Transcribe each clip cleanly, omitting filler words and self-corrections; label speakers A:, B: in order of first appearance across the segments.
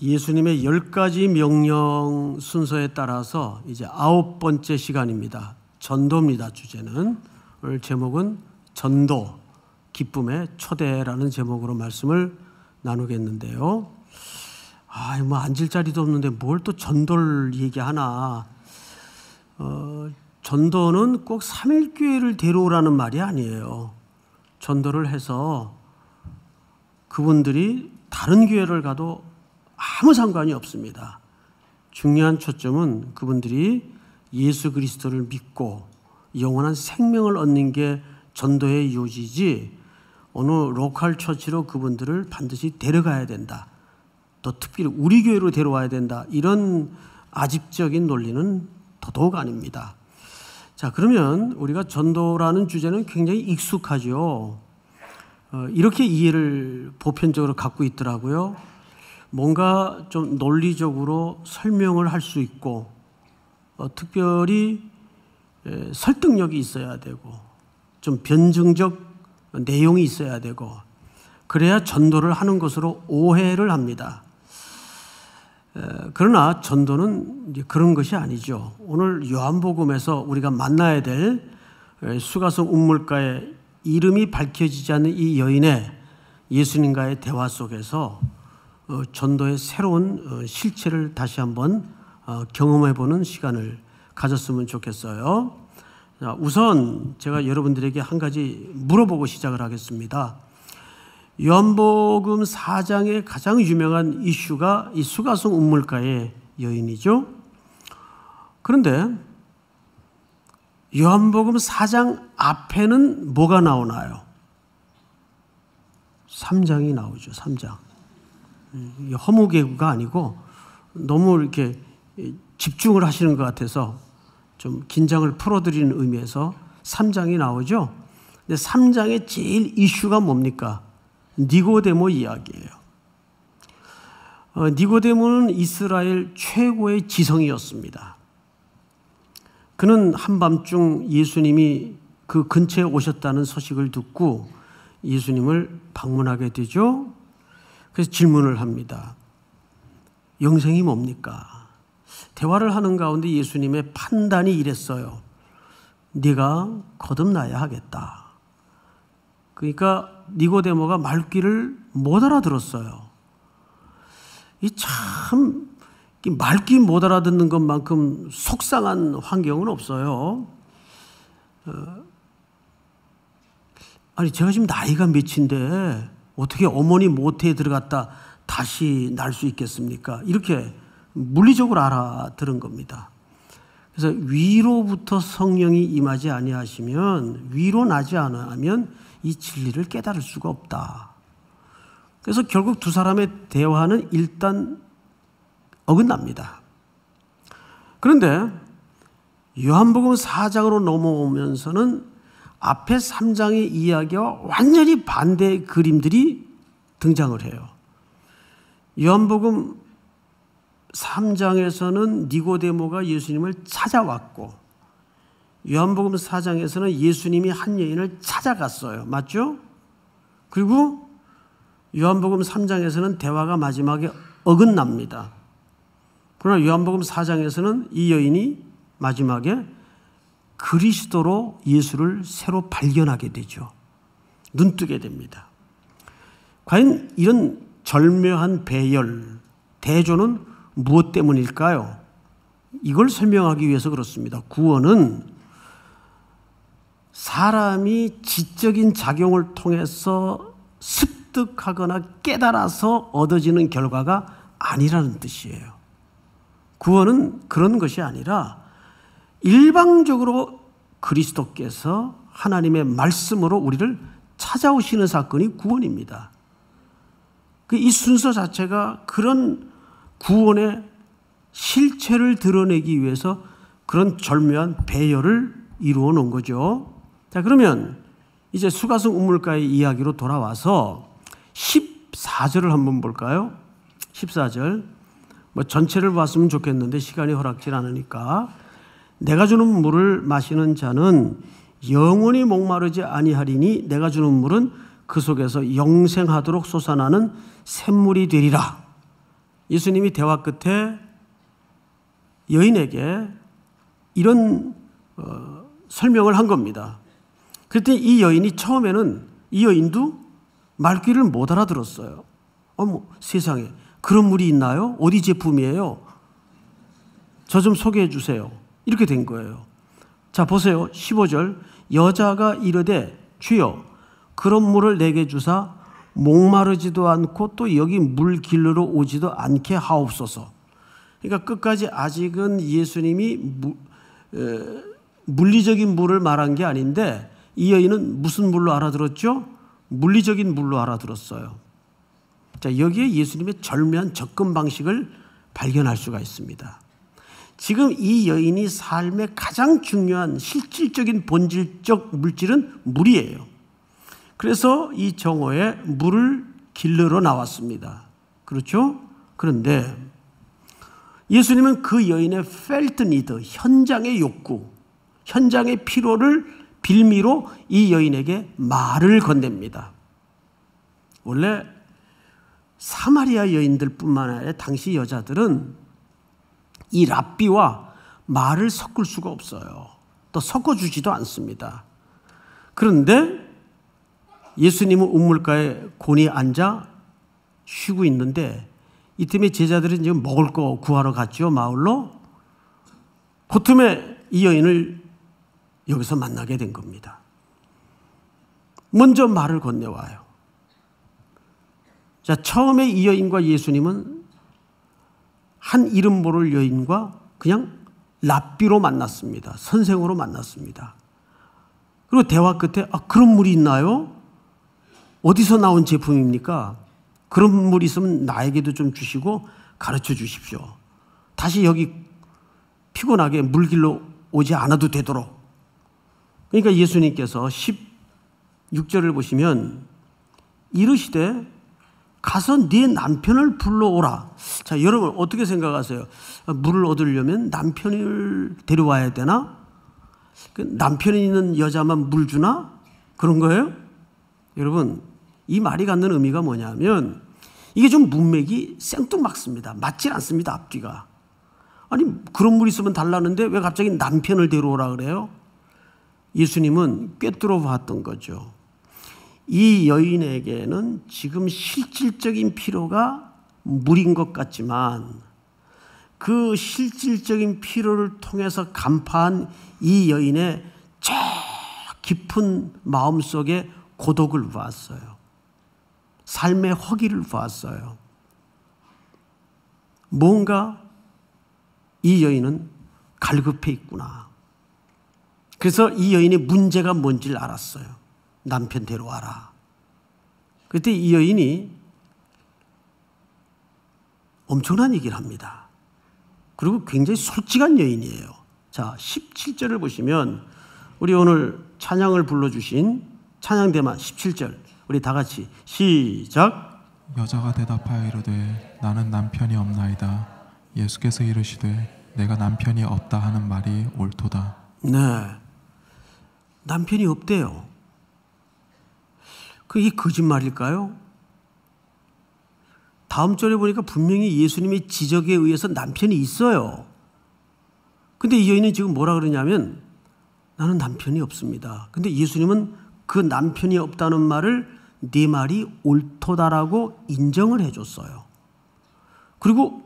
A: 예수님의 10가지 명령 순서에 따라서 이제 9번째 시간입니다. 전도입니다. 주제는. 오늘 제목은 전도, 기쁨의 초대라는 제목으로 말씀을 나누겠는데요. 뭐 앉을 자리도 없는데 뭘 또 전도를 얘기하나. 전도는 꼭 삼일교회를 데려오라는 말이 아니에요. 전도를 해서 그분들이 다른 교회를 가도 아무 상관이 없습니다. 중요한 초점은 그분들이 예수 그리스도를 믿고 영원한 생명을 얻는 게 전도의 요지지, 어느 로컬 처치로 그분들을 반드시 데려가야 된다, 또 특별히 우리 교회로 데려와야 된다, 이런 아집적인 논리는 더더욱 아닙니다. 자, 그러면 우리가 전도라는 주제는 굉장히 익숙하죠. 이렇게 이해를 보편적으로 갖고 있더라고요. 뭔가 좀 논리적으로 설명을 할 수 있고, 특별히 설득력이 있어야 되고, 좀 변증적 내용이 있어야 되고, 그래야 전도를 하는 것으로 오해를 합니다. 그러나 전도는 이제 그런 것이 아니죠. 오늘 요한복음에서 우리가 만나야 될 수가성 운물가의 이름이 밝혀지지 않는 이 여인의 예수님과의 대화 속에서 전도의 새로운 실체를 다시 한번 경험해보는 시간을 가졌으면 좋겠어요. 우선 제가 여러분들에게 한 가지 물어보고 시작을 하겠습니다. 요한복음 4장의 가장 유명한 이슈가 이 수가성 운물가의 여인이죠. 그런데 요한복음 4장 앞에는 뭐가 나오나요? 3장이 나오죠. 3장. 허무개구가 아니고 너무 이렇게 집중을 하시는 것 같아서 좀 긴장을 풀어드리는 의미에서 3장이 나오죠. 근데 3장의 제일 이슈가 뭡니까? 니고데모 이야기예요. 니고데모는 이스라엘 최고의 지성이었습니다. 그는 한밤중 예수님이 그 근처에 오셨다는 소식을 듣고 예수님을 방문하게 되죠. 그래서 질문을 합니다. 영생이 뭡니까? 대화를 하는 가운데 예수님의 판단이 이랬어요. 네가 거듭나야 하겠다. 그러니까 니고데모가 말귀를 못 알아들었어요. 이 참 말귀 못 알아듣는 것만큼 속상한 환경은 없어요. 아니, 제가 지금 나이가 몇인데 어떻게 어머니 모태에 들어갔다 다시 날 수 있겠습니까? 이렇게 물리적으로 알아들은 겁니다. 그래서 위로부터 성령이 임하지 아니하시면, 위로 나지 않으면 이 진리를 깨달을 수가 없다. 그래서 결국 두 사람의 대화는 일단 어긋납니다. 그런데 요한복음 4장으로 넘어오면서는 앞에 3장의 이야기와 완전히 반대의 그림들이 등장을 해요. 요한복음 3장에서는 니고데모가 예수님을 찾아왔고, 요한복음 4장에서는 예수님이 한 여인을 찾아갔어요. 맞죠? 그리고 요한복음 3장에서는 대화가 마지막에 어긋납니다. 그러나 요한복음 4장에서는 이 여인이 마지막에 그리스도로 예수를 새로 발견하게 되죠. 눈뜨게 됩니다. 과연 이런 절묘한 배열, 대조는 무엇 때문일까요? 이걸 설명하기 위해서 그렇습니다. 구원은 사람이 지적인 작용을 통해서 습득하거나 깨달아서 얻어지는 결과가 아니라는 뜻이에요. 구원은 그런 것이 아니라 일방적으로 그리스도께서 하나님의 말씀으로 우리를 찾아오시는 사건이 구원입니다. 이 순서 자체가 그런 구원의 실체를 드러내기 위해서 그런 절묘한 배열을 이루어 놓은 거죠. 자, 그러면 이제 수가성 운물가의 이야기로 돌아와서 14절을 한번 볼까요? 14절. 전체를 봤으면 좋겠는데 시간이 허락질 않으니까. 내가 주는 물을 마시는 자는 영원히 목마르지 아니하리니 내가 주는 물은 그 속에서 영생하도록 솟아나는 샘물이 되리라. 예수님이 대화 끝에 여인에게 이런 설명을 한 겁니다. 그랬더니 이 여인이 처음에는 이 여인도 말귀를 못 알아들었어요. 어머 세상에 그런 물이 있나요? 어디 제품이에요? 저 좀 소개해 주세요. 이렇게 된 거예요. 자 보세요. 15절 여자가 이르되 주여 그런 물을 내게 주사 목마르지도 않고 또 여기 물 길르러 오지도 않게 하옵소서. 그러니까 끝까지 아직은 예수님이 물리적인 물을 말한 게 아닌데 이 여인은 무슨 물로 알아들었죠? 물리적인 물로 알아들었어요. 자, 여기에 예수님의 절묘한 접근 방식을 발견할 수가 있습니다. 지금 이 여인이 삶의 가장 중요한 실질적인 본질적 물질은 물이에요. 그래서 이 정오에 물을 길르러 나왔습니다. 그렇죠? 그런데 예수님은 그 여인의 felt need, 현장의 욕구, 현장의 피로를 빌미로 이 여인에게 말을 건넵니다. 원래 사마리아 여인들 뿐만 아니라 당시 여자들은 이 랍비와 말을 섞을 수가 없어요. 또 섞어주지도 않습니다. 그런데 예수님은 우물가에 곤히 앉아 쉬고 있는데 이때문에 제자들은 지금 먹을 거 구하러 갔죠, 마을로. 그 틈에 이 여인을 여기서 만나게 된 겁니다. 먼저 말을 건네와요. 자, 처음에 이 여인과 예수님은 한 이름 모를 여인과 그냥 랍비로 만났습니다. 선생으로 만났습니다. 그리고 대화 끝에 그런 물이 있나요? 어디서 나온 제품입니까? 그런 물 있으면 나에게도 좀 주시고 가르쳐 주십시오. 다시 여기 피곤하게 물길로 오지 않아도 되도록. 그러니까 예수님께서 16절을 보시면 이르시되 가서 네 남편을 불러오라. 자, 여러분 어떻게 생각하세요? 물을 얻으려면 남편을 데려와야 되나? 남편이 있는 여자만 물 주나? 그런 거예요? 여러분 이 말이 갖는 의미가 뭐냐면 이게 좀 문맥이 생뚱맞습니다. 맞질 않습니다. 앞뒤가. 아니 그런 물 있으면 달라는데 왜 갑자기 남편을 데려오라 그래요? 예수님은 꿰뚫어 봤던 거죠. 이 여인에게는 지금 실질적인 필요가 물인 것 같지만 그 실질적인 필요를 통해서 간파한 이 여인의 저 깊은 마음속에 고독을 보았어요. 삶의 허기를 보았어요. 뭔가 이 여인은 갈급해 있구나. 그래서 이 여인의 문제가 뭔지를 알았어요. 남편 데려와라. 그때 이 여인이 엄청난 얘기를 합니다. 그리고 굉장히 솔직한 여인이에요. 자, 17절을 보시면 우리 오늘 찬양을 불러주신 찬양대만 17절 우리 다 같이 시작.
B: 여자가 대답하여 이르되 나는 남편이 없나이다. 예수께서 이르시되 내가 남편이 없다 하는 말이 옳도다.
A: 네, 남편이 없대요. 그게 거짓말일까요? 다음 절에 보니까 분명히 예수님의 지적에 의해서 남편이 있어요. 근데 이 여인은 지금 뭐라 그러냐면 나는 남편이 없습니다. 근데 예수님은 그 남편이 없다는 말을 네 말이 옳도다라고 인정을 해줬어요. 그리고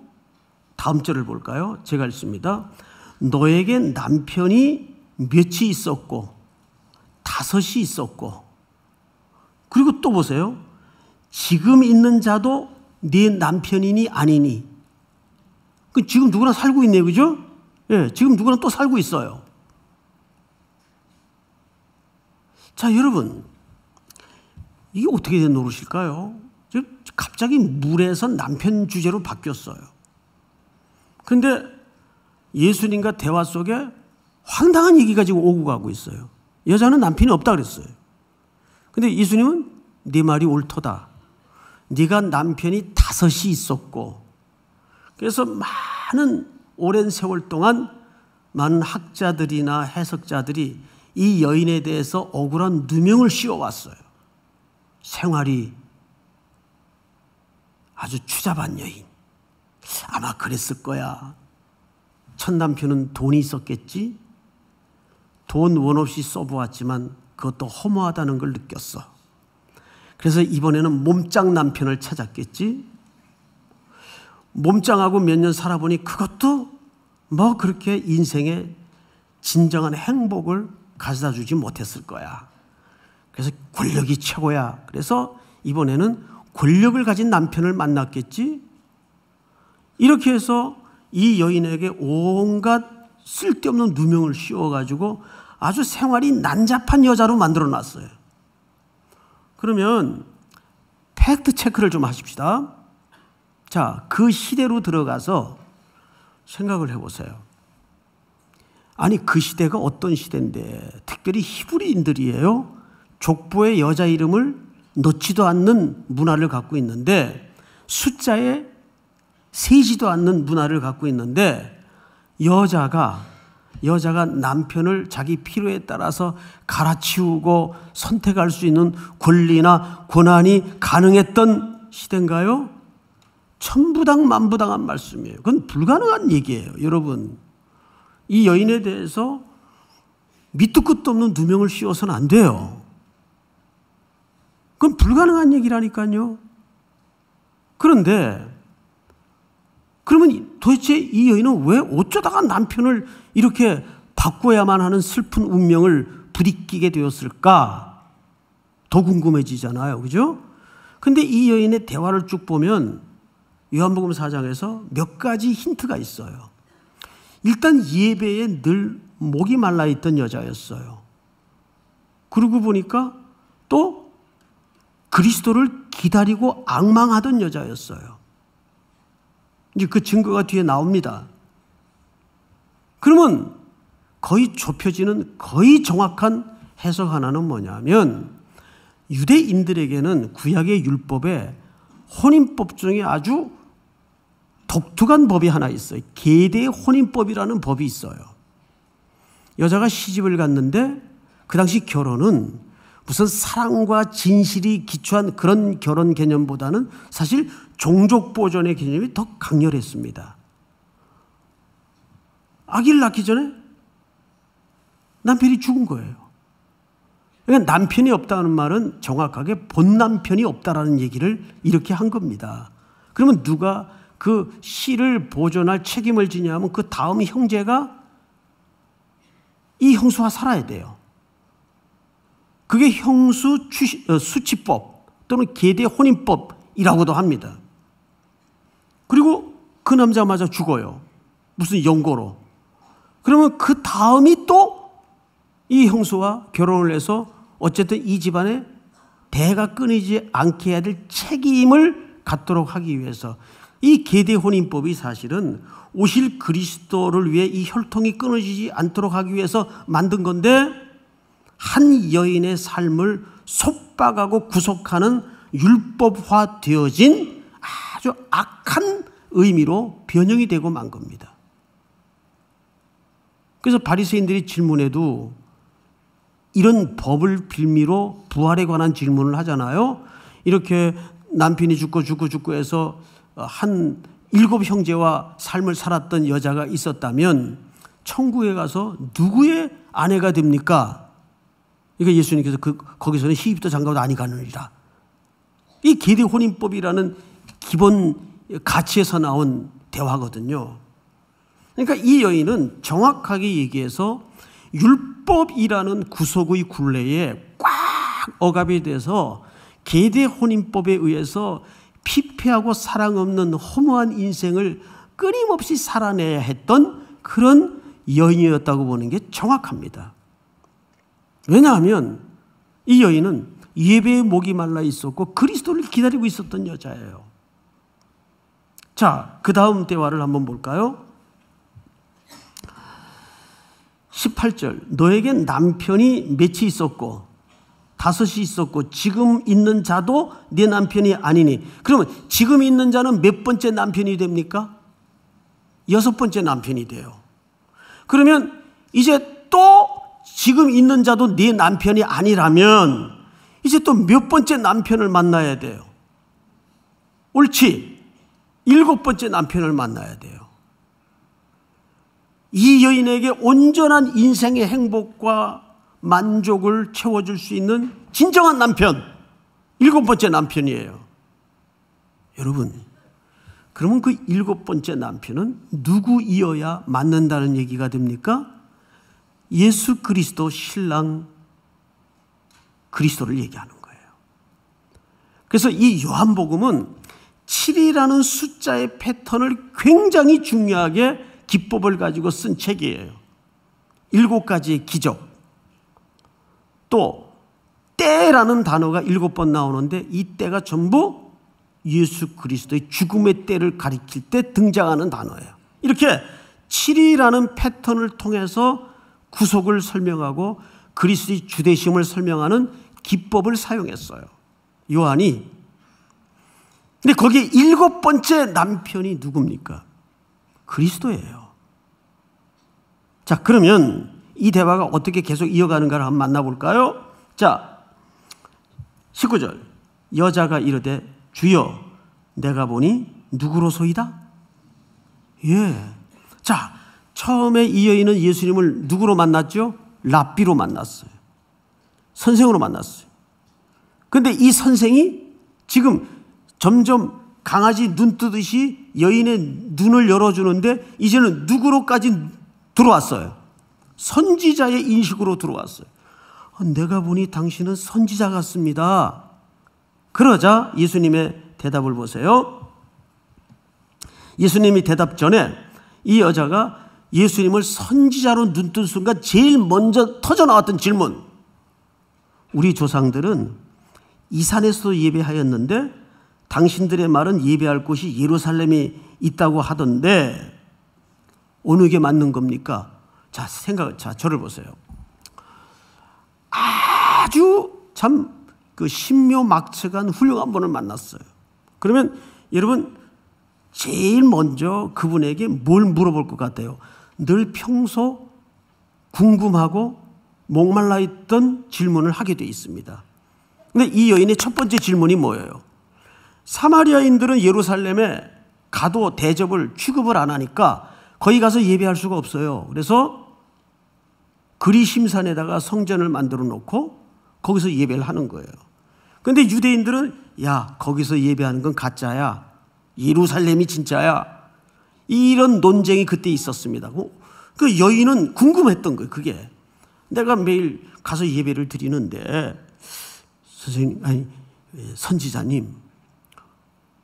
A: 다음 절을 볼까요? 제가 읽습니다. 너에게 남편이 몇이 있었고 5이 있었고 그리고 또 보세요. 지금 있는 자도 네 남편이니 아니니. 지금 누구나 살고 있네요. 그죠? 예, 지금 누구나 또 살고 있어요. 자, 여러분. 이게 어떻게 된 노릇일까요? 갑자기 물에서 남편 주제로 바뀌었어요. 그런데 예수님과 대화 속에 황당한 얘기가 지금 오고 가고 있어요. 여자는 남편이 없다 그랬어요. 근데 예수님은 네 말이 옳도다. 네가 남편이 5이 있었고 그래서 많은 오랜 세월 동안 많은 학자들이나 해석자들이 이 여인에 대해서 억울한 누명을 씌워왔어요. 생활이 아주 추잡한 여인, 아마 그랬을 거야. 첫 남편은 돈이 있었겠지. 돈 원 없이 써보았지만 그것도 허무하다는 걸 느꼈어. 그래서 이번에는 몸짱 남편을 찾았겠지. 몸짱하고 몇 년 살아보니 그것도 뭐 그렇게 인생의 진정한 행복을 가져다 주지 못했을 거야. 그래서 권력이 최고야. 그래서 이번에는 권력을 가진 남편을 만났겠지. 이렇게 해서 이 여인에게 온갖 쓸데없는 누명을 씌워가지고 아주 생활이 난잡한 여자로 만들어놨어요. 그러면 팩트 체크를 좀 하십시다. 자, 그 시대로 들어가서 생각을 해보세요. 아니, 그 시대가 어떤 시대인데 특별히 히브리인들이에요. 족보에 여자 이름을 넣지도 않는 문화를 갖고 있는데, 숫자에 세지도 않는 문화를 갖고 있는데, 여자가 남편을 자기 필요에 따라서 갈아치우고 선택할 수 있는 권리나 권한이 가능했던 시대인가요? 천부당 만부당한 말씀이에요. 그건 불가능한 얘기예요. 여러분, 이 여인에 대해서 밑도 끝도 없는 누명을 씌워서는 안 돼요. 그건 불가능한 얘기라니까요. 그런데 그러면 도대체 이 여인은 왜 어쩌다가 남편을 이렇게 바꿔야만 하는 슬픈 운명을 부딪히게 되었을까? 더 궁금해지잖아요. 그죠? 근데 이 여인의 대화를 쭉 보면 요한복음 4장에서 몇 가지 힌트가 있어요. 일단 예배에 늘 목이 말라있던 여자였어요. 그러고 보니까 또 그리스도를 기다리고 앙망하던 여자였어요. 이제 그 증거가 뒤에 나옵니다. 그러면 거의 좁혀지는 거의 정확한 해석 하나는 뭐냐면, 유대인들에게는 구약의 율법에 혼인법 중에 아주 독특한 법이 하나 있어요. 계대 혼인법이라는 법이 있어요. 여자가 시집을 갔는데 그 당시 결혼은 무슨 사랑과 진실이 기초한 그런 결혼 개념보다는 사실 종족 보존의 개념이 더 강렬했습니다. 아기를 낳기 전에 남편이 죽은 거예요. 그러니까 남편이 없다는 말은 정확하게 본 남편이 없다라는 얘기를 이렇게 한 겁니다. 그러면 누가 그 씨를 보존할 책임을 지냐면 그 다음 형제가 이 형수와 살아야 돼요. 그게 형수 수치법 또는 계대 혼인법이라고도 합니다. 그리고 그 남자마저 죽어요. 무슨 연고로. 그러면 그 다음이 또 이 형수와 결혼을 해서 어쨌든 이 집안에 대가 끊이지 않게 해야 될 책임을 갖도록 하기 위해서, 이 계대 혼인법이 사실은 오실 그리스도를 위해 이 혈통이 끊어지지 않도록 하기 위해서 만든 건데, 한 여인의 삶을 속박하고 구속하는 율법화 되어진 아주 악한 의미로 변형이 되고 만 겁니다. 그래서 바리새인들이 질문해도 이런 법을 빌미로 부활에 관한 질문을 하잖아요. 이렇게 남편이 죽고 해서 한 7 형제와 삶을 살았던 여자가 있었다면 천국에 가서 누구의 아내가 됩니까? 그러니까 예수님께서 거기서는 시집도 장가도 아니 가느니라. 이 계대 혼인법이라는 기본 가치에서 나온 대화거든요. 그러니까 이 여인은 정확하게 얘기해서 율법이라는 구속의 굴레에 꽉 억압이 돼서 계대 혼인법에 의해서 피폐하고 사랑 없는 허무한 인생을 끊임없이 살아내야 했던 그런 여인이었다고 보는 게 정확합니다. 왜냐하면 이 여인은 예배에 목이 말라 있었고 그리스도를 기다리고 있었던 여자예요. 자, 그 다음 대화를 한번 볼까요? 18절, 너에겐 남편이 몇이 있었고 5이 있었고 지금 있는 자도 네 남편이 아니니. 그러면 지금 있는 자는 몇 번째 남편이 됩니까? 6번째 남편이 돼요. 그러면 이제 또 지금 있는 자도 네 남편이 아니라면 이제 또 몇 번째 남편을 만나야 돼요? 옳지. 7번째 남편을 만나야 돼요. 이 여인에게 온전한 인생의 행복과 만족을 채워줄 수 있는 진정한 남편, 7번째 남편이에요. 여러분, 그러면 그 7번째 남편은 누구이어야 맞는다는 얘기가 됩니까? 예수 그리스도 신랑 그리스도를 얘기하는 거예요. 그래서 이 요한복음은 7이라는 숫자의 패턴을 굉장히 중요하게 기법을 가지고 쓴 책이에요. 7가지의 기적. 또 때라는 단어가 7번 나오는데 이 때가 전부 예수 그리스도의 죽음의 때를 가리킬 때 등장하는 단어예요. 이렇게 7이라는 패턴을 통해서 구속을 설명하고 그리스도의 주되심을 설명하는 기법을 사용했어요, 요한이. 근데 거기에 7번째 남편이 누굽니까? 그리스도예요. 자, 그러면 이 대화가 어떻게 계속 이어가는가를 한번 만나볼까요? 자, 19절. 여자가 이르되 주여 내가 보니 누구로소이다? 예. 자, 처음에 이 여인은 예수님을 누구로 만났죠? 랍비로 만났어요. 선생으로 만났어요. 그런데 이 선생이 지금 점점 강아지 눈 뜨듯이 여인의 눈을 열어주는데 이제는 누구로까지 들어왔어요? 선지자의 인식으로 들어왔어요. 내가 보니 당신은 선지자 같습니다. 그러자 예수님의 대답을 보세요. 예수님이 대답 전에 이 여자가 예수님을 선지자로 눈뜬 순간 제일 먼저 터져나왔던 질문. 우리 조상들은 이 산에서도 예배하였는데 당신들의 말은 예배할 곳이 예루살렘에 있다고 하던데 어느 게 맞는 겁니까? 자, 저를 보세요. 아주 참 그 신묘막측한 훌륭한 분을 만났어요. 그러면 여러분 제일 먼저 그분에게 뭘 물어볼 것 같아요? 늘 평소 궁금하고 목말라 있던 질문을 하게 돼 있습니다. 근데 이 여인의 첫 번째 질문이 뭐예요? 사마리아인들은 예루살렘에 가도 대접을 취급을 안 하니까 거기 가서 예배할 수가 없어요. 그래서 그리심산에다가 성전을 만들어 놓고 거기서 예배를 하는 거예요. 그런데 유대인들은 야, 거기서 예배하는 건 가짜야. 예루살렘이 진짜야. 이런 논쟁이 그때 있었습니다. 그 여인은 궁금했던 거예요. 그게 내가 매일 가서 예배를 드리는데 선생님, 아니 선지자님,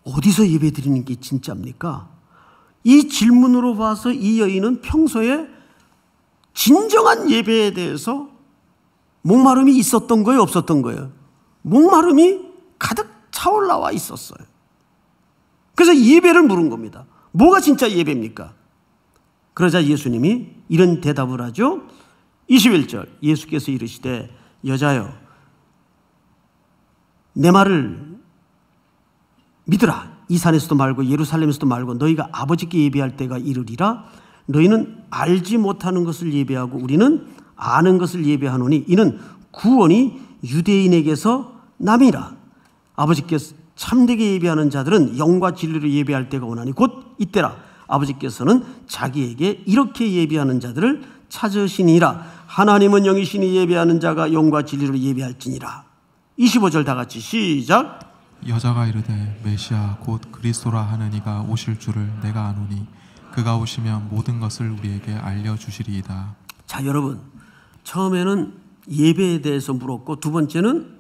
A: 어디서 예배 드리는 게 진짜입니까? 이 질문으로 봐서 이 여인은 평소에 진정한 예배에 대해서 목마름이 있었던 거예요, 없었던 거예요? 목마름이 가득 차올라와 있었어요. 그래서 예배를 물은 겁니다. 뭐가 진짜 예배입니까? 그러자 예수님이 이런 대답을 하죠. 21절. 예수께서 이르시되 여자여 내 말을 믿으라. 이 산에서도 말고 예루살렘에서도 말고 너희가 아버지께 예배할 때가 이르리라. 너희는 알지 못하는 것을 예배하고 우리는 아는 것을 예배하노니 이는 구원이 유대인에게서 남이라. 아버지께서 참되게 예배하는 자들은 영과 진리로 예배할 때가 오나니 곧 이때라. 아버지께서는 자기에게 이렇게 예배하는 자들을 찾으시니라. 하나님은 영이시니 예배하는 자가 영과 진리로 예배할지니라. 25절 다 같이 시작.
B: 여자가 이르되 메시아 곧 그리스도라 하는 이가 오실 줄을 내가 아노니 그가 오시면 모든 것을 우리에게 알려주시리이다.
A: 자, 여러분, 처음에는 예배에 대해서 물었고 두 번째는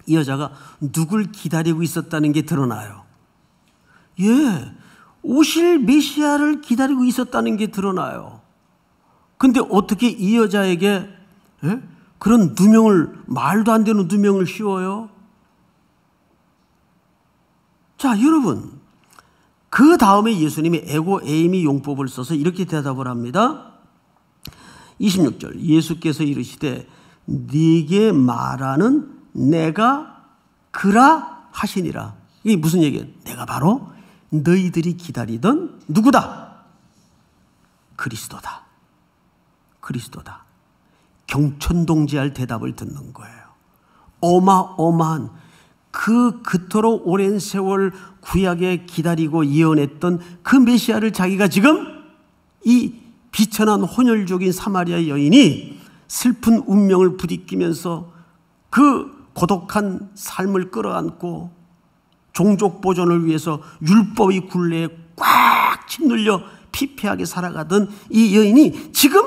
A: 이 여자가 누굴 기다리고 있었다는 게 드러나요. 예, 오실 메시아를 기다리고 있었다는 게 드러나요. 근데 어떻게 이 여자에게 그런 누명을, 말도 안 되는 누명을 씌워요? 자, 여러분, 그 다음에 예수님이 에고 에이미 용법을 써서 이렇게 대답을 합니다. 26절. 예수께서 이르시되 네게 말하는 내가 그라 하시니라. 이게 무슨 얘기예요? 내가 바로 너희들이 기다리던 누구다? 그리스도다. 그리스도다. 경천동지할 대답을 듣는 거예요. 어마어마한 그토록 오랜 세월 구약에 기다리고 예언했던 그 메시아를 자기가 지금 이 비천한 혼혈족인 사마리아 여인이 슬픈 운명을 부딪히면서 그 고독한 삶을 끌어안고 종족 보존을 위해서 율법의 굴레에 꽉 짓눌려 피폐하게 살아가던 이 여인이 지금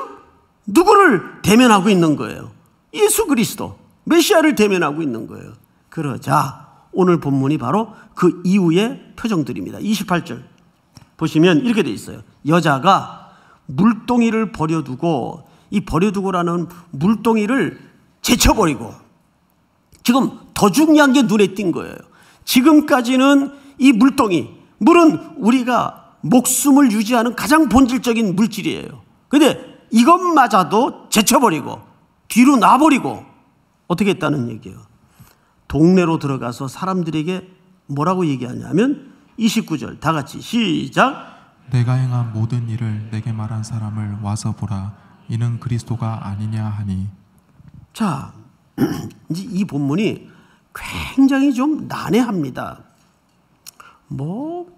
A: 누구를 대면하고 있는 거예요? 예수 그리스도, 메시아를 대면하고 있는 거예요. 그러자 오늘 본문이 바로 그 이후의 표정들입니다. 28절 보시면 이렇게 돼 있어요. 여자가 물동이를 버려두고, 이 버려두고라는 물동이를 제쳐버리고, 지금 더 중요한 게 눈에 띈 거예요. 지금까지는 이 물동이, 물은 우리가 목숨을 유지하는 가장 본질적인 물질이에요. 그런데 이것마저도 제쳐버리고 뒤로 놔버리고 어떻게 했다는 얘기예요? 동네로 들어가서 사람들에게 뭐라고 얘기하냐면 29절 다 같이 시작.
B: 내가 행한 모든 일을 내게 말한 사람을 와서 보라. 이는 그리스도가 아니냐 하니.
A: 자, 이제 이 본문이 굉장히 좀 난해합니다.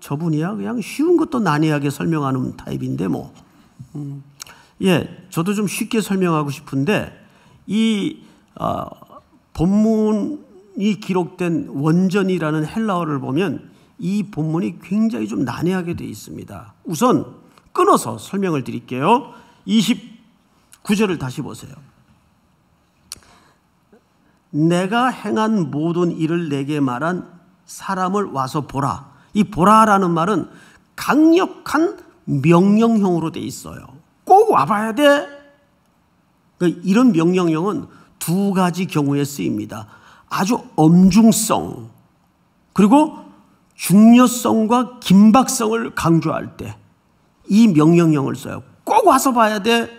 A: 저분이야 그냥 쉬운 것도 난해하게 설명하는 타입인데 저도 좀 쉽게 설명하고 싶은데 이 본문이 기록된 원전이라는 헬라어를 보면 이 본문이 굉장히 좀 난해하게 되어 있습니다. 우선 끊어서 설명을 드릴게요. 29절을 다시 보세요. 내가 행한 모든 일을 내게 말한 사람을 와서 보라. 이 보라라는 말은 강력한 명령형으로 되어 있어요. 꼭 와봐야 돼. 이런 명령형은 두 가지 경우에 쓰입니다. 아주 엄중성, 그리고 중요성과 긴박성을 강조할 때 이 명령형을 써요. 꼭 와서 봐야 돼.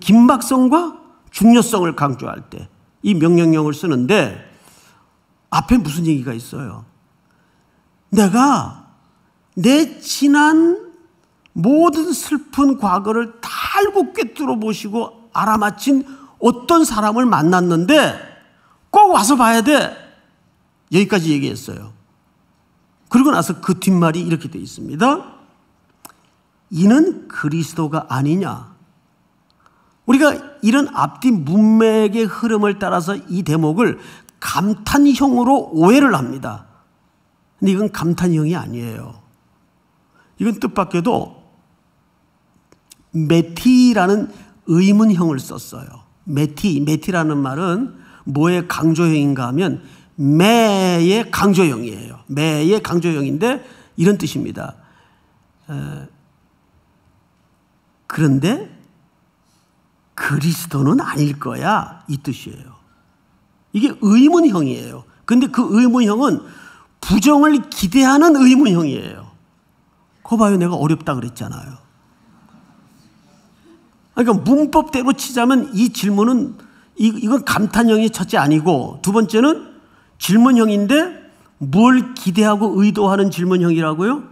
A: 긴박성과 중요성을 강조할 때 이 명령형을 쓰는데 앞에 무슨 얘기가 있어요? 내가 내 지난 모든 슬픈 과거를 다 알고 꿰뚫어 보시고 알아맞힌 어떤 사람을 만났는데 꼭 와서 봐야 돼. 여기까지 얘기했어요. 그리고 나서 그 뒷말이 이렇게 되어 있습니다. 이는 그리스도가 아니냐. 우리가 이런 앞뒤 문맥의 흐름을 따라서 이 대목을 감탄형으로 오해를 합니다. 근데 이건 감탄형이 아니에요. 이건 뜻밖에도 메티라는 의문형을 썼어요. 메티라는 말은 뭐의 강조형인가 하면 매의 강조형이에요. 매의 강조형인데 이런 뜻입니다. 그런데 그리스도는 아닐 거야, 이 뜻이에요. 이게 의문형이에요. 그런데 그 의문형은 부정을 기대하는 의문형이에요. 그거 봐요, 내가 어렵다 그랬잖아요. 그러니까 문법대로 치자면 이 질문은 이건 감탄형이 첫째 아니고, 두 번째는 질문형인데 뭘 기대하고 의도하는 질문형이라고요?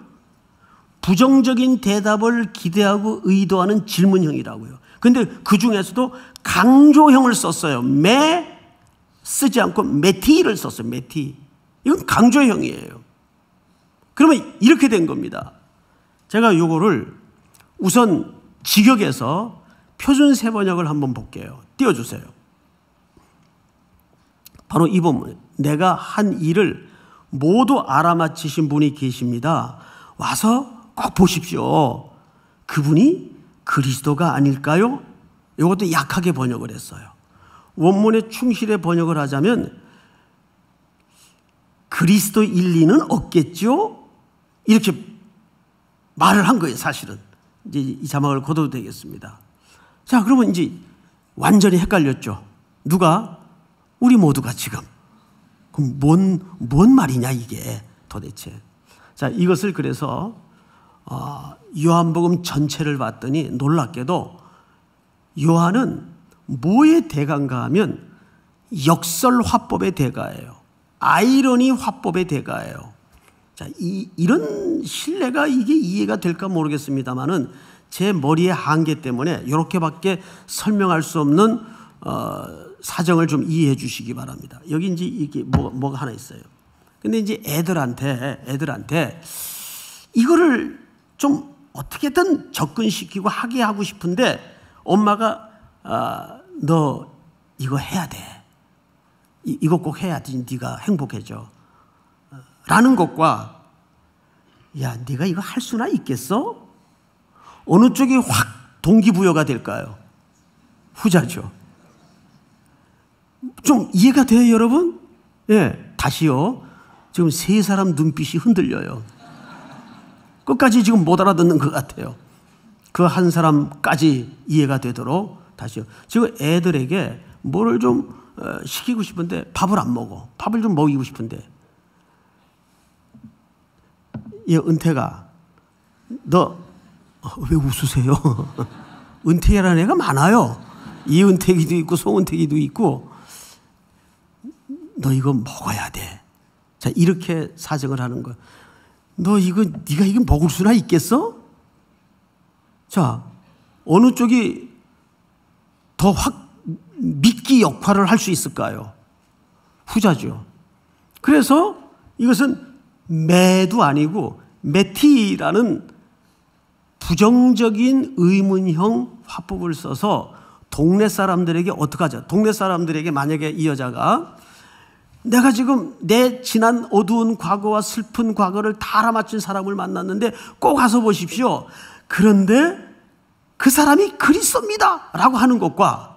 A: 부정적인 대답을 기대하고 의도하는 질문형이라고요. 그런데 그 중에서도 강조형을 썼어요. 쓰지 않고 메티를 썼어요. 메티. 이건 강조형이에요. 그러면 이렇게 된 겁니다. 제가 요거를 우선 직역에서 표준 세번역을 한번 볼게요. 띄워주세요. 바로 이 본문. 내가 한 일을 모두 알아맞히신 분이 계십니다. 와서 꼭 보십시오. 그분이 그리스도가 아닐까요? 이것도 약하게 번역을 했어요. 원문에 충실히 번역을 하자면 그리스도일 리는 없겠죠? 이렇게 말을 한 거예요, 사실은. 이제 이 자막을 걷어도 되겠습니다. 자, 그러면 이제 완전히 헷갈렸죠. 누가? 우리 모두가 지금. 그럼 뭔 말이냐, 이게 도대체. 자, 이것을 그래서 요한복음 전체를 봤더니 놀랍게도 요한은 뭐의 대가인가 하면 역설 화법의 대가예요. 아이러니 화법의 대가예요. 자, 이런 신뢰가 이게 이해가 될까 모르겠습니다만은 제 머리의 한계 때문에 이렇게밖에 설명할 수 없는 사정을 좀 이해해 주시기 바랍니다. 여기 이제 이게 뭐가 하나 있어요. 근데 이제 애들한테 이거를 좀 어떻게든 접근시키고 하게 하고 싶은데 엄마가 너 이거 해야 돼. 이거 꼭 해야지 네가 행복해져. 라는 것과 야, 네가 이거 할 수나 있겠어? 어느 쪽이 확 동기부여가 될까요? 후자죠. 좀 이해가 돼요, 여러분? 예, 다시요. 지금 세 사람 눈빛이 흔들려요. 끝까지 지금 못 알아듣는 것 같아요. 그 한 사람까지 이해가 되도록 다시요. 지금 애들에게 뭐를 좀 시키고 싶은데 밥을 안 먹어. 밥을 좀 먹이고 싶은데. 예, 은태가 너 왜 웃으세요? 은태라는 애가 많아요. 이은태기도 있고 송은태기도 있고. 너 이거 먹어야 돼. 자, 이렇게 사정을 하는 거야. 너 이거 네가 이거 먹을 수나 있겠어? 자, 어느 쪽이 더 확 미끼 역할을 할 수 있을까요? 후자죠. 그래서 이것은 매도 아니고 매티라는 부정적인 의문형 화법을 써서 동네 사람들에게 어떡하죠? 동네 사람들에게 만약에 이 여자가 내가 지금 내 지난 어두운 과거와 슬픈 과거를 다 알아맞힌 사람을 만났는데 꼭 가서 보십시오. 그런데 그 사람이 그리스도입니다 라고 하는 것과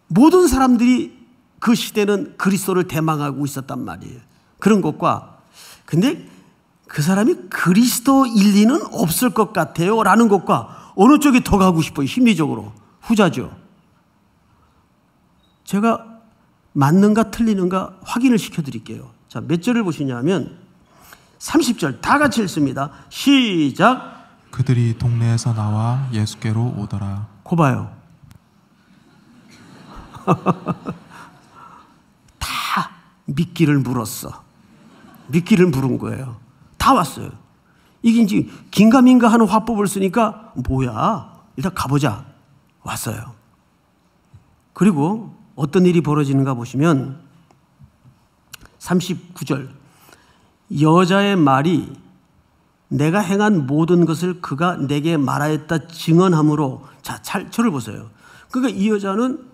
A: 모든 사람들이 그 시대는 그리스도를 대망하고 있었단 말이에요. 그런 것과 근데 그 사람이 그리스도일 리는 없을 것 같아요 라는 것과 어느 쪽이 더 가고 싶어요? 심리적으로. 후자죠. 제가 맞는가 틀리는가 확인을 시켜드릴게요. 자, 몇 절을 보시냐면 30절 다 같이 읽습니다. 시작.
B: 그들이 동네에서 나와 예수께로 오더라.
A: 고 봐요. 다 미끼를 물었어. 미끼를 물은 거예요. 다 왔어요. 이게 이제 긴가민가 하는 화법을 쓰니까 뭐야? 일단 가보자. 왔어요. 그리고 어떤 일이 벌어지는가 보시면 39절 여자의 말이 내가 행한 모든 것을 그가 내게 말하였다 증언함으로 자, 저를 보세요. 그러니까 이 여자는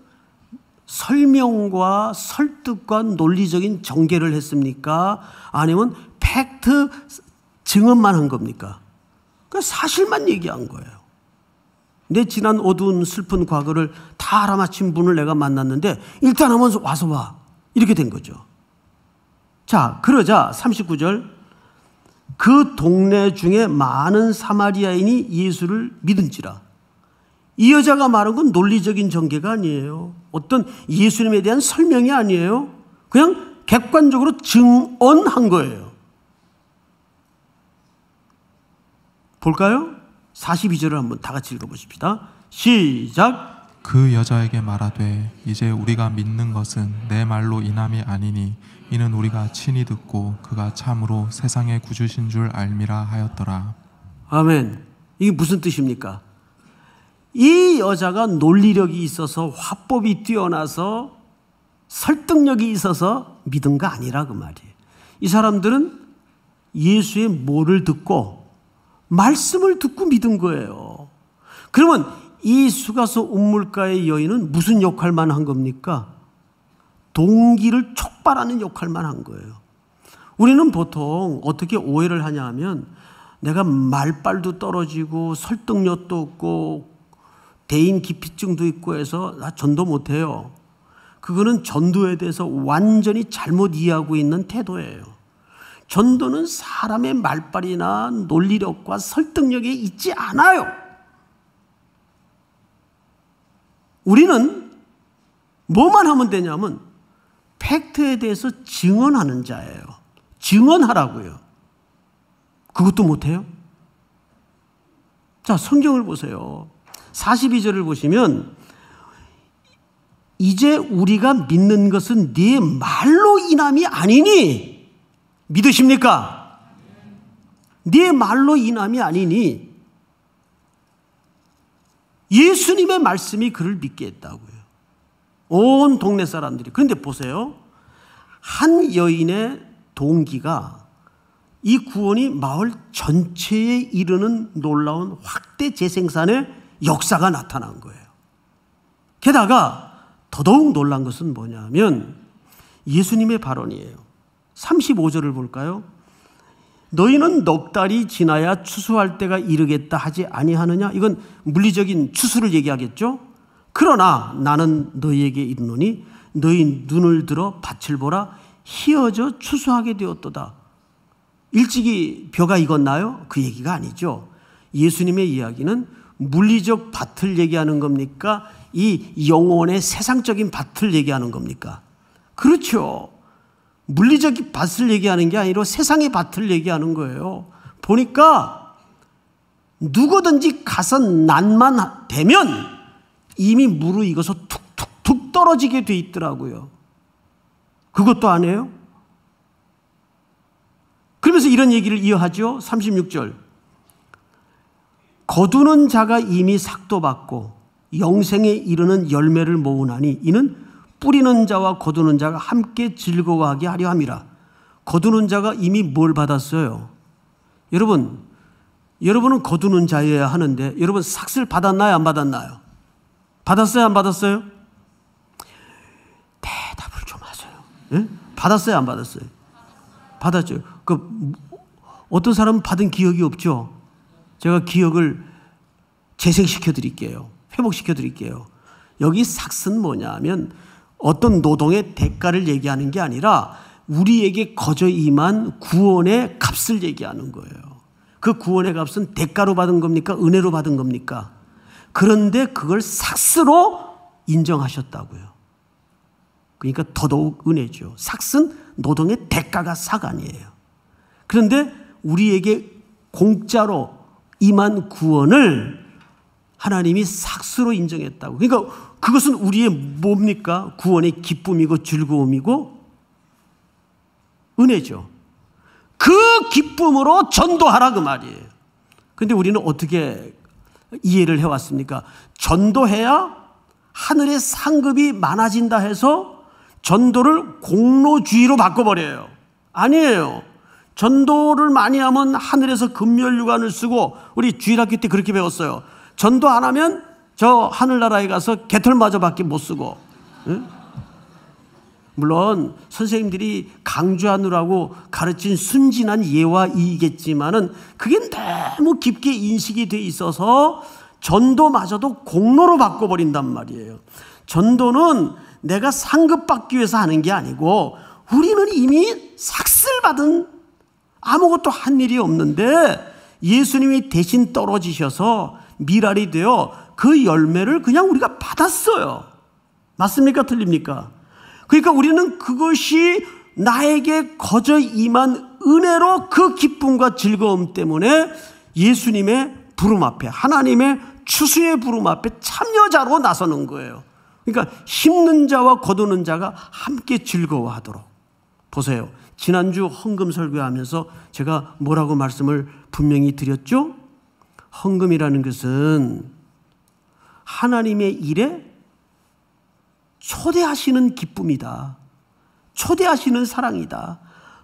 A: 설명과 설득과 논리적인 전개를 했습니까? 아니면 팩트 증언만 한 겁니까? 그러니까 사실만 얘기한 거예요. 내 지난 어두운 슬픈 과거를 다 알아맞힌 분을 내가 만났는데 일단 한번 와서 봐. 이렇게 된 거죠. 자, 그러자 39절 그 동네 중에 많은 사마리아인이 예수를 믿은지라. 이 여자가 말한 건 논리적인 전개가 아니에요. 어떤 예수님에 대한 설명이 아니에요. 그냥 객관적으로 증언한 거예요. 볼까요? 42절을 한번 다 같이 읽어보십시다. 시작.
B: 그 여자에게 말하되 이제 우리가 믿는 것은 내 말로 인함이 아니니 이는 우리가 친히 듣고 그가 참으로 세상의 구주신 줄 알미라 하였더라.
A: 아멘. 이게 무슨 뜻입니까? 이 여자가 논리력이 있어서 화법이 뛰어나서 설득력이 있어서 믿은 거 아니라 그 말이에요. 이 사람들은 예수의 뭐를 듣고 말씀을 듣고 믿은 거예요. 그러면 이 수가소 운물가의 여인은 무슨 역할만 한 겁니까? 동기를 촉발하는 역할만 한 거예요. 우리는 보통 어떻게 오해를 하냐 하면 내가 말빨도 떨어지고 설득력도 없고 대인 기피증도 있고 해서 나 전도 못해요. 그거는 전도에 대해서 완전히 잘못 이해하고 있는 태도예요. 전도는 사람의 말빨이나 논리력과 설득력에 있지 않아요. 우리는 뭐만 하면 되냐면 팩트에 대해서 증언하는 자예요. 증언하라고요. 그것도 못해요? 자, 성경을 보세요. 42절을 보시면 이제 우리가 믿는 것은 네 말로 인함이 아니니 믿으십니까? 네 말로 인함이 아니니 예수님의 말씀이 그를 믿게 했다고요. 온 동네 사람들이. 그런데 보세요. 한 여인의 동기가 이 구원이 마을 전체에 이르는 놀라운 확대 재생산의 역사가 나타난 거예요. 게다가 더더욱 놀란 것은 뭐냐면 예수님의 발언이에요. 35절을 볼까요? 너희는 넉 달이 지나야 추수할 때가 이르겠다 하지 아니하느냐? 이건 물리적인 추수를 얘기하겠죠. 그러나 나는 너희에게 이르노니 너희 눈을 들어 밭을 보라. 희어져 추수하게 되었도다. 일찍이 벼가 익었나요? 그 얘기가 아니죠. 예수님의 이야기는 물리적 밭을 얘기하는 겁니까? 이 영혼의 세상적인 밭을 얘기하는 겁니까? 그렇죠. 물리적인 밭을 얘기하는 게 아니라 세상의 밭을 얘기하는 거예요. 보니까 누구든지 가서 난만 되면 이미 무르익어서 툭툭툭 떨어지게 돼 있더라고요. 그것도 안 해요? 그러면서 이런 얘기를 이어하죠. 36절. 거두는 자가 이미 삭도 받고 영생에 이르는 열매를 모으나니 이는 뿌리는 자와 거두는 자가 함께 즐거워하게 하려 함이라. 거두는 자가 이미 뭘 받았어요? 여러분은 거두는 자여야 하는데 여러분 삭슬 받았나요? 안 받았나요? 받았어요? 안 받았어요? 대답을 좀 하세요. 예? 받았어요? 안 받았어요? 받았죠. 어떤 사람은 받은 기억이 없죠. 제가 기억을 재생시켜 드릴게요. 회복시켜 드릴게요. 여기 삭은 뭐냐면 어떤 노동의 대가를 얘기하는 게 아니라 우리에게 거저 임한 구원의 값을 얘기하는 거예요. 그 구원의 값은 대가로 받은 겁니까? 은혜로 받은 겁니까? 그런데 그걸 삭스로 인정하셨다고요. 그러니까 더더욱 은혜죠. 삭은 노동의 대가가 삭 아니에요. 그런데 우리에게 공짜로 임한 구원을 하나님이 삭스로 인정했다고. 그러니까 그것은 우리의 뭡니까? 구원의 기쁨이고 즐거움이고 은혜죠. 그 기쁨으로 전도하라 그 말이에요. 그런데 우리는 어떻게 이해를 해왔습니까? 전도해야 하늘의 상급이 많아진다 해서 전도를 공로주의로 바꿔버려요. 아니에요. 전도를 많이 하면 하늘에서 금멸유관을 쓰고 우리 주일학교 때 그렇게 배웠어요. 전도 안 하면 저 하늘나라에 가서 개털마저밖에 못 쓰고. 응? 물론 선생님들이 강조하느라고 가르친 순진한 예와 이겠지만은 그게 너무 깊게 인식이 돼 있어서 전도마저도 공로로 바꿔버린단 말이에요. 전도는 내가 상급받기 위해서 하는 게 아니고 우리는 이미 삭슬 받은 아무것도 한 일이 없는데 예수님이 대신 떨어지셔서 미랄이 되어 그 열매를 그냥 우리가 받았어요. 맞습니까? 틀립니까? 그러니까 우리는 그것이 나에게 거저 임한 은혜로 그 기쁨과 즐거움 때문에 예수님의 부름 앞에 하나님의 추수의 부름 앞에 참여자로 나서는 거예요. 그러니까 심는 자와 거두는 자가 함께 즐거워하도록. 보세요. 지난주 헌금 설교하면서 제가 뭐라고 말씀을 분명히 드렸죠? 헌금이라는 것은 하나님의 일에 초대하시는 기쁨이다. 초대하시는 사랑이다.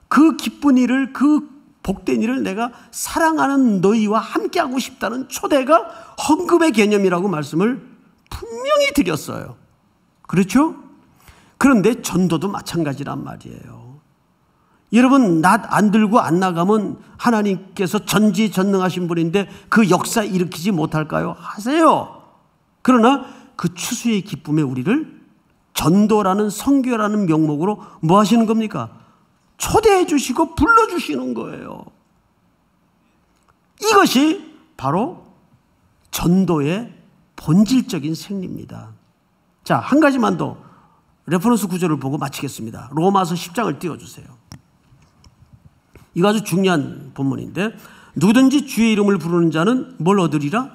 A: 그 기쁜 일을, 그 복된 일을 내가 사랑하는 너희와 함께하고 싶다는 초대가 헌금의 개념이라고 말씀을 분명히 드렸어요. 그렇죠? 그런데 전도도 마찬가지란 말이에요. 여러분 낫 안 들고 안 나가면 하나님께서 전지전능하신 분인데 그 역사 일으키지 못할까요? 하세요. 그러나 그 추수의 기쁨에 우리를 전도라는 선교라는 명목으로 뭐 하시는 겁니까? 초대해 주시고 불러주시는 거예요. 이것이 바로 전도의 본질적인 생리입니다. 자, 한 가지만 더 레퍼런스 구절을 보고 마치겠습니다. 로마서 10장을 띄워주세요. 이거 아주 중요한 본문인데 누구든지 주의 이름을 부르는 자는 뭘 얻으리라?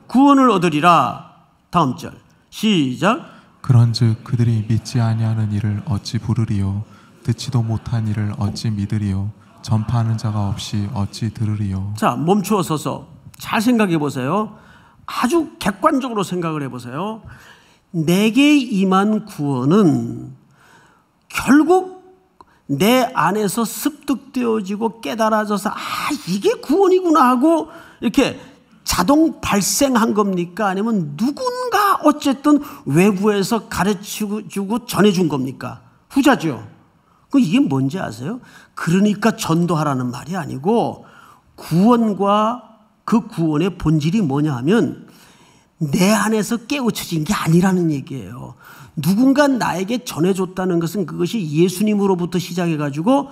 A: 구원을 얻으리라. 다음 절 시작.
B: 그런즉 그들이 믿지 아니하는 일을 어찌 부르리요? 듣지도 못한 일을 어찌 믿으리요? 전파하는 자가 없이 어찌 들으리요?
A: 자, 멈추어 서서 잘 생각해 보세요. 아주 객관적으로 생각을 해보세요. 내게 임한 구원은 결국 내 안에서 습득되어지고 깨달아져서 이게 구원이구나 하고 이렇게 자동 발생한 겁니까? 아니면 누군가 어쨌든 외부에서 가르쳐주고 전해준 겁니까? 후자죠. 이게 뭔지 아세요? 그러니까 전도하라는 말이 아니고 구원과 그 구원의 본질이 뭐냐 하면 내 안에서 깨우쳐진 게 아니라는 얘기예요. 누군가 나에게 전해줬다는 것은 그것이 예수님으로부터 시작해가지고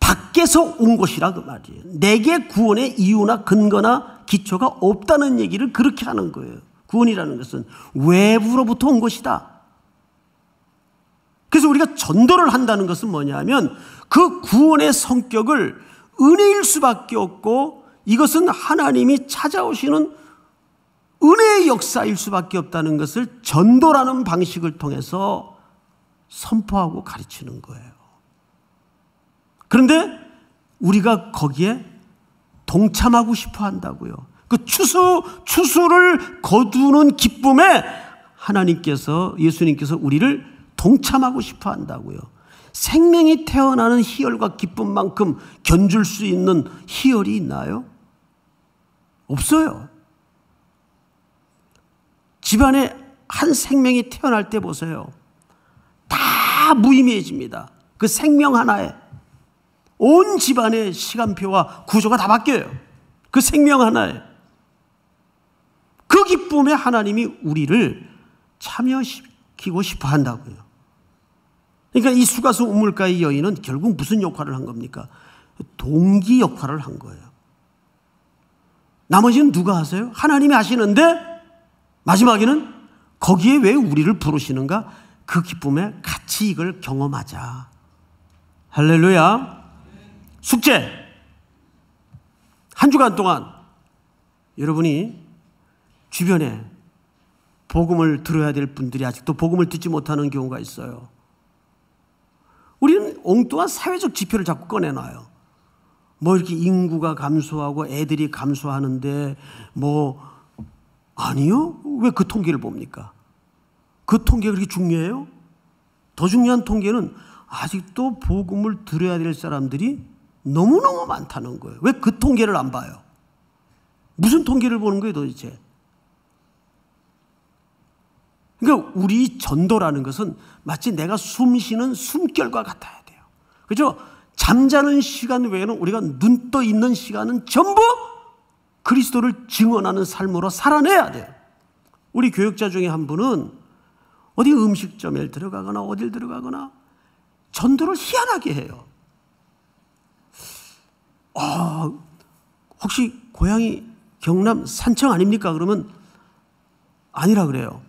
A: 밖에서 온 것이라 그 말이에요. 내게 구원의 이유나 근거나 기초가 없다는 얘기를 그렇게 하는 거예요. 구원이라는 것은 외부로부터 온 것이다. 그래서 우리가 전도를 한다는 것은 뭐냐면 그 구원의 성격을 은혜일 수밖에 없고 이것은 하나님이 찾아오시는 은혜의 역사일 수밖에 없다는 것을 전도라는 방식을 통해서 선포하고 가르치는 거예요. 그런데 우리가 거기에 동참하고 싶어 한다고요. 그 추수를 거두는 기쁨에 예수님께서 우리를 동참하고 싶어 한다고요. 생명이 태어나는 희열과 기쁨만큼 견줄 수 있는 희열이 있나요? 없어요. 집안에 한 생명이 태어날 때 보세요. 다 무의미해집니다. 그 생명 하나에 온 집안의 시간표와 구조가 다 바뀌어요. 그 생명 하나에. 그 기쁨에 하나님이 우리를 참여시키고 싶어 한다고요. 그러니까 이 수가수 우물가의 여인은 결국 무슨 역할을 한 겁니까? 동기 역할을 한 거예요. 나머지는 누가 하세요? 하나님이 하시는데 마지막에는 거기에 왜 우리를 부르시는가? 그 기쁨에 같이 이걸 경험하자. 할렐루야. 숙제. 한 주간 동안 여러분이 주변에 복음을 들어야 될 분들이 아직도 복음을 듣지 못하는 경우가 있어요. 우리는 엉뚱한 사회적 지표를 자꾸 꺼내놔요. 뭐 이렇게 인구가 감소하고 애들이 감소하는데 아니요? 왜 그 통계를 봅니까? 그 통계가 그렇게 중요해요? 더 중요한 통계는 아직도 복음을 들어야 될 사람들이 너무너무 많다는 거예요. 왜 그 통계를 안 봐요? 무슨 통계를 보는 거예요 도대체? 그러니까 우리 전도라는 것은 마치 내가 숨 쉬는 숨결과 같아야 돼요. 그렇죠? 잠자는 시간 외에는 우리가 눈 떠 있는 시간은 전부 그리스도를 증언하는 삶으로 살아내야 돼요. 우리 교역자 중에 한 분은 어디 음식점에 들어가거나 어딜 들어가거나 전도를 희한하게 해요. 혹시 고향이 경남 산청 아닙니까? 그러면 아니라 그래요.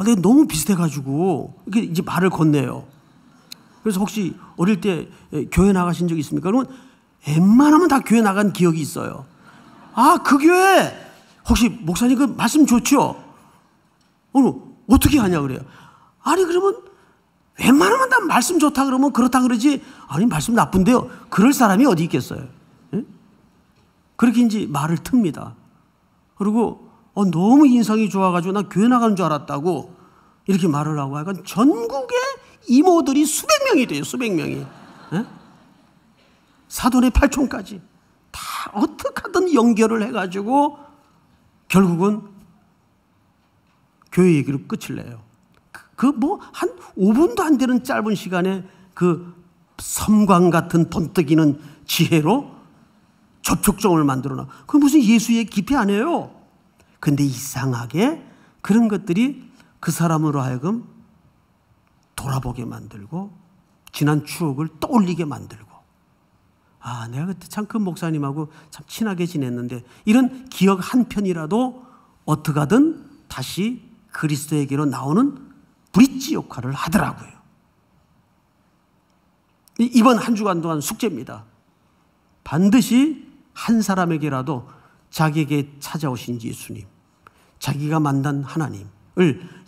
A: 내가 너무 비슷해가지고 이렇게 이제 말을 건네요. 그래서 혹시 어릴 때 교회 나가신 적 있습니까? 그러면 웬만하면 다 교회 나간 기억이 있어요. 그 교회 혹시 목사님 그 말씀 좋죠? 어떻게 하냐 그래요. 아니 그러면 웬만하면 다 말씀 좋다 그러면 그렇다 그러지. 아니 말씀 나쁜데요. 그럴 사람이 어디 있겠어요. 예? 그렇게 이제 말을 틉니다. 그리고 너무 인상이 좋아가지고 나 교회 나가는 줄 알았다고 이렇게 말을 하고 약간 전국의 이모들이 수백 명이 돼요. 수백 명이. 예? 사돈의 팔촌까지 다 어떻게 하든 연결을 해가지고 결국은 교회 얘기로 끝을 내요. 한 5분도 안 되는 짧은 시간에 그 섬광 같은 번뜩이는 지혜로 접촉점을 만들어놔. 그게 무슨 예수의 깊이 아니에요. 근데 이상하게 그런 것들이 그 사람으로 하여금 돌아보게 만들고 지난 추억을 떠올리게 만들고 내가 그때 참 그 목사님하고 참 친하게 지냈는데 이런 기억 한 편이라도 어떻게 하든 다시 그리스도에게로 나오는 브릿지 역할을 하더라고요. 이번 한 주간 동안 숙제입니다. 반드시 한 사람에게라도 자기에게 찾아오신 예수님, 자기가 만난 하나님을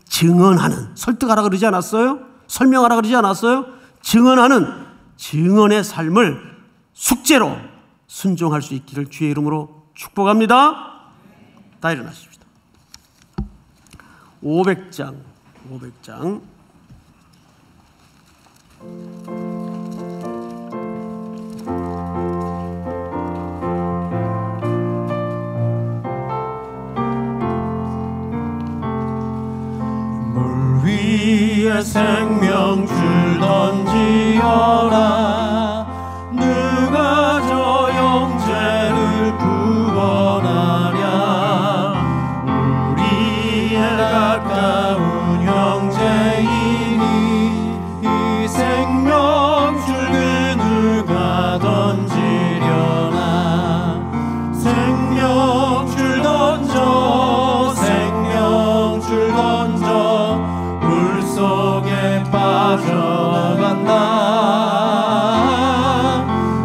A: 증언하는, 설득하라 그러지 않았어요? 설명하라 그러지 않았어요? 증언하는 증언의 삶을 숙제로 순종할 수 있기를 주의 이름으로 축복합니다. 다 일어나십시다. 500장
C: 위에 생명줄 던지어라. 누가 저 형제를 구원하랴. 우리의 가까운 형제이니 이 생명줄 그 누가 던지려나. 생명줄 던져, 생명줄 던져, 물 속에 빠져간다.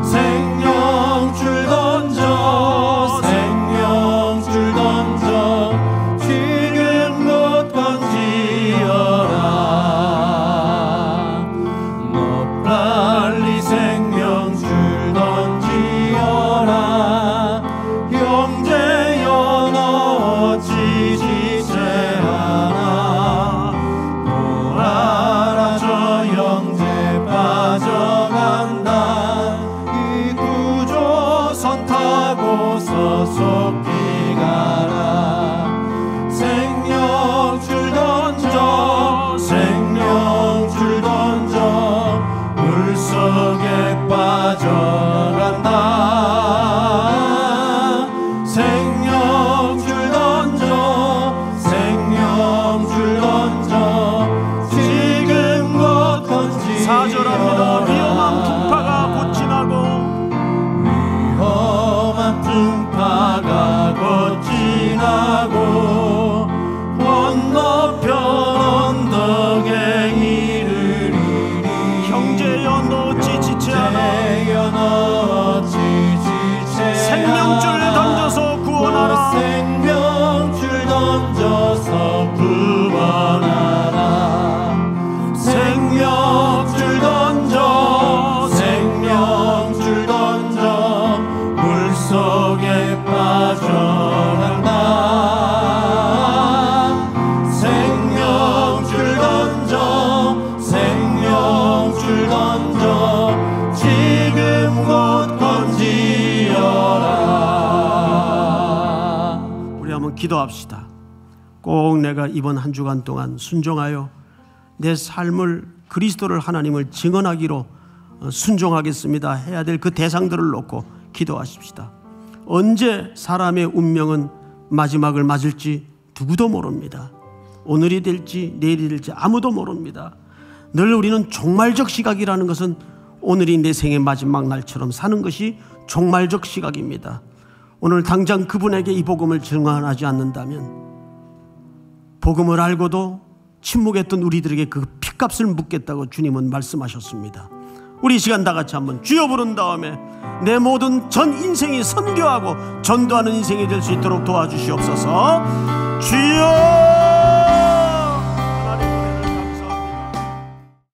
C: 생명줄 던져, 생명줄 던져, 지금 곧 던지어라. 너 빨리 생명줄 던지어라. 형제여 너 어찌 지체하나. 보아라 저 형제 빠져간다. 이 구조선 타고서 속히 가라. 생명줄 던져, 생명줄 던져, 물 속에 빠져간다. 생명줄 던져, 생명줄 던져, 지금 곧 던지어라.
A: 4절합니다. 위험한 풍파가 곧 지나고,
C: 위험한 풍파가 곧 지나고, 건너편 언덕에 이르리니.
A: 형제여 너 어찌 지체하나.
C: 형제여 너 어찌 지체하나.
A: 생명줄 던져서 구원하라.
C: 생명줄 던져서 구원하라. 생명줄 던져, 생명줄 던져, 물 속에 빠져간다. 생명줄 던져, 생명줄 던져, 지금 곧 던지어라.
A: 우리 한번 기도합시다. 꼭 내가 이번 한 주간 동안 순종하여 내 삶을, 그리스도를, 하나님을 증언하기로 순종하겠습니다 해야 될 그 대상들을 놓고 기도하십시다. 언제 사람의 운명은 마지막을 맞을지 누구도 모릅니다. 오늘이 될지 내일이 될지 아무도 모릅니다. 늘 우리는 종말적 시각이라는 것은 오늘이 내 생의 마지막 날처럼 사는 것이 종말적 시각입니다. 오늘 당장 그분에게 이 복음을 증언하지 않는다면 복음을 알고도 침묵했던 우리들에게 그 핏값을 묻겠다고 주님은 말씀하셨습니다. 우리 이 시간 다 같이 한번 주여 부른 다음에 내 모든 전 인생이 선교하고 전도하는 인생이 될 수 있도록 도와주시옵소서. 주여.